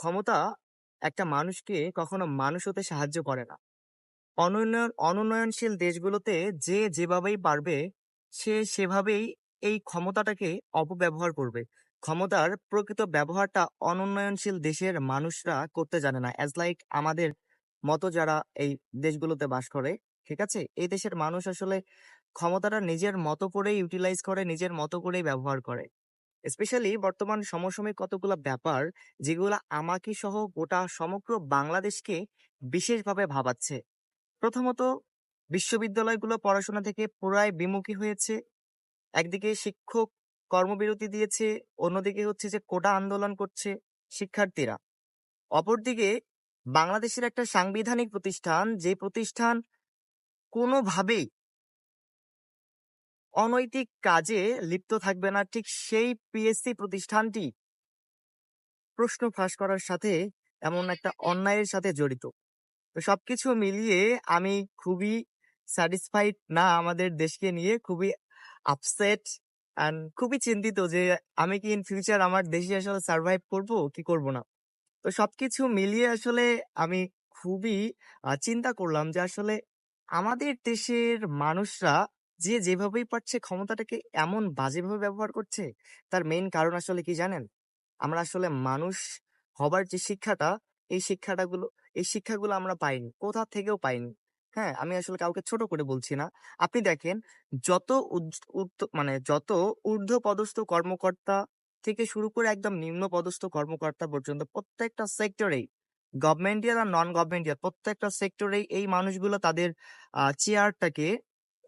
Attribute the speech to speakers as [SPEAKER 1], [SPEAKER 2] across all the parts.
[SPEAKER 1] ক্ষমতা একটা মানুষকে কখনো মানুষ হতে সাহায্য করে না। অনুন্নয়নশীল দেশগুলোতে যে যেভাবেই পারবে সে সেভাবেই এই ক্ষমতাটাকে অপব্যবহার করবে। ক্ষমতার প্রকৃত ব্যবহারটা অনুন্নয়নশীল দেশের মানুষরা করতে জানে না। অ্যাজ লাইক আমাদের মতো যারা এই দেশগুলোতে বাস করে, ঠিক আছে? এই দেশের মানুষ আসলে ক্ষমতাটা নিজের মতো করেই ইউটিলাইজ করে, নিজের মতো করেই ব্যবহার করে। স্পেশালি বর্তমান সমসাময়িক কতগুলা ব্যাপার যেগুলা আমাকে সহ গোটা সমগ্র বাংলাদেশকে বিশেষভাবে ভাবাচ্ছে। প্রথমত, বিশ্ববিদ্যালয়গুলো পড়াশোনা থেকে পুরাই বিমুখী হয়েছে। একদিকে শিক্ষক কর্মবিরতি দিয়েছে, অন্যদিকে হচ্ছে যে কোটা আন্দোলন করছে শিক্ষার্থীরা। অপরদিকে বাংলাদেশের একটা সাংবিধানিক প্রতিষ্ঠান, যে প্রতিষ্ঠান কোনোভাবেই অনৈতিক কাজে লিপ্ত থাকবে না, ঠিক সেই পিএসসি প্রতিষ্ঠানটি প্রশ্ন ফাঁস করার সাথে এমন একটা অন্যায়ের সাথে জড়িত। তো সবকিছু মিলিয়ে আমি খুবই স্যাটিসফাইড না আমাদের দেশকে নিয়ে, খুবই আপসেট অ্যান্ড খুবই চিন্তিত যে আমি কি ইন ফিউচার আমার দেশে আসলে সার্ভাইভ করব কি করব না। তো সবকিছু মিলিয়ে আসলে আমি খুবই চিন্তা করলাম যে আসলে আমাদের দেশের মানুষরা যে যেভাবেই পারছে ক্ষমতাটাকে এমন বাজেভাবে ব্যবহার করছে, তার মেইন কারণ আসলে কি জানেন? আমরা আসলে মানুষ হবার যে শিক্ষাটা, এই শিক্ষাটাগুলো এই শিক্ষাগুলো আমরা পাইনি। কোথা থেকেও পাইনি। হ্যাঁ? আমি আসলে কাউকে ছোট করে বলছি না। আপনি দেখেন যত উজ উর্ধ্ব মানে যত ঊর্ধ্বপদস্থ কর্মকর্তা থেকে শুরু করে একদম নিম্ন পদস্থ কর্মকর্তা পর্যন্ত প্রত্যেকটা সেক্টরেই গভর্নমেন্টাল আর নন গভর্নমেন্টাল প্রত্যেকটা সেক্টরেই এই মানুষগুলো তাদের চেয়ারটাকে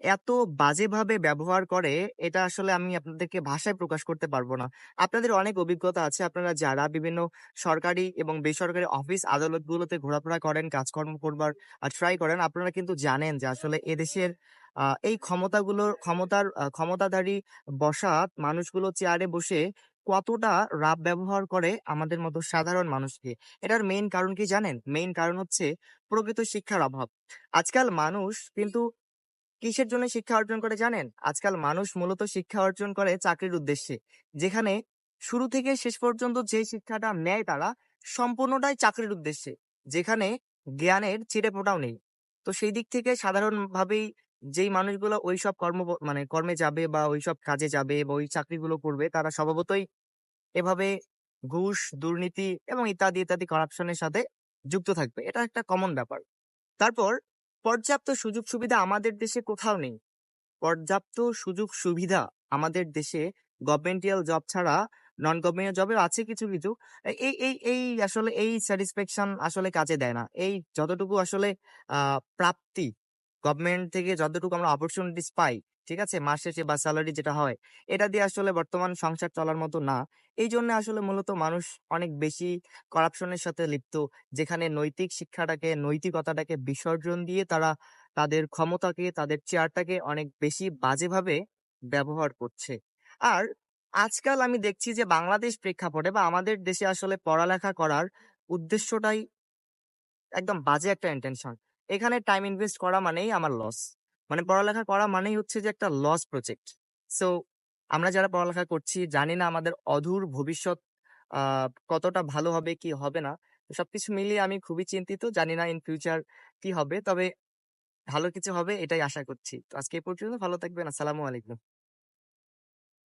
[SPEAKER 1] এত বাজেভাবে ব্যবহার করে, এটা আসলে আমি আপনাদেরকে ভাষায় প্রকাশ করতে পারব না। আপনাদের অনেক অভিজ্ঞতা আছে। আপনারা যারা বিভিন্ন সরকারি এবং বেসরকারি অফিস আদালতগুলোতে ঘোরাফেরা করেন, কাজকর্ম করবার ট্রাই করেন, আপনারা কিন্তু জানেন যে আসলে এদেশের এই ক্ষমতাধারী বসা মানুষগুলো চেয়ারে বসে কতটা রাফ ব্যবহার করে আমাদের মতো সাধারণ মানুষকে। এটার মেইন কারণ কি জানেন? মেইন কারণ হচ্ছে প্রকৃত শিক্ষার অভাব। আজকাল মানুষ কিন্তু কিসের জন্য শিক্ষা অর্জন করে জানেন? আজকাল মানুষ মূলত শিক্ষা অর্জন করে চাকরির উদ্দেশ্যে। যেখানে শুরু থেকে শেষ পর্যন্ত যে শিক্ষাটা নেয় তারা সম্পূর্ণটাই চাকরির উদ্দেশ্যে। যেখানে জ্ঞানের চিড়ে-ফোঁটাও নেই। তো সেই দিক থেকে সাধারণভাবেই যেই মানুষগুলো ওইসব কর্মে যাবে বা ওইসব কাজে যাবে বা ওই চাকরিগুলো করবে, তারা স্বভাবতই এভাবে ঘুষ, দুর্নীতি এবং ইত্যাদি, ইত্যাদি করাপশন এর সাথে যুক্ত থাকবে। এটা একটা কমন ব্যাপার। তারপর পর্যাপ্ত সুযোগ সুবিধা আমাদের দেশে কোথাও নেই। পর্যাপ্ত সুযোগ সুবিধা আমাদের দেশে গভর্নমেন্টাল জব ছাড়া নন গভর্নমেন্টাল জবেও আছে কিছু, কিছু। এই আসলে এই স্যাটিসফ্যাকশন আসলে কাজে দেয় না। এই যতটুকু আসলে প্রাপ্তি গভর্নমেন্ট থেকে যতটুকু আমরা অপরচুনিটিস পাই, ঠিক আছে? মাস শেষে বা সেলারি যেটা হয়, এটা দিয়ে আসলে বর্তমান সংসার চলার মতো না। এইজন্য আসলে মূলত মানুষ অনেক বেশি করাপশন এর সাথে লিপ্ত। যেখানে নৈতিক শিক্ষাটাকে, নৈতিকতাটাকে বিসর্জন দিয়ে তারা তাদের ক্ষমতাকে, তাদের চেয়ারটাকে অনেক বেশি বাজেভাবে ব্যবহার করছে। আর আজকাল আমি দেখছি যে বাংলাদেশ প্রেক্ষাপটে বা আমাদের দেশে আসলে পড়ালেখা করার উদ্দেশ্যটাই একদম বাজে একটা ইনটেনশন। এখানে টাইম ইনভেস্ট করা মানেই আমার লস। মানে পড়ালেখা করা মানেই হচ্ছে যে একটা লস প্রজেক্ট। সো আমরা যারা পড়ালেখা করছি জানি না আমাদের অদূর ভবিষ্যৎ আ কতটা ভালো হবে কি হবে না। তো সবকিছু মিলিয়ে আমি খুবই চিন্তিত। জানি না ইন ফিউচার কি হবে। তবে ভালো কিছু হবে এটাই আশা করছি। তো আজকে এ পর্যন্ত ভালো থাকবেন। আসসালামু আলাইকুম।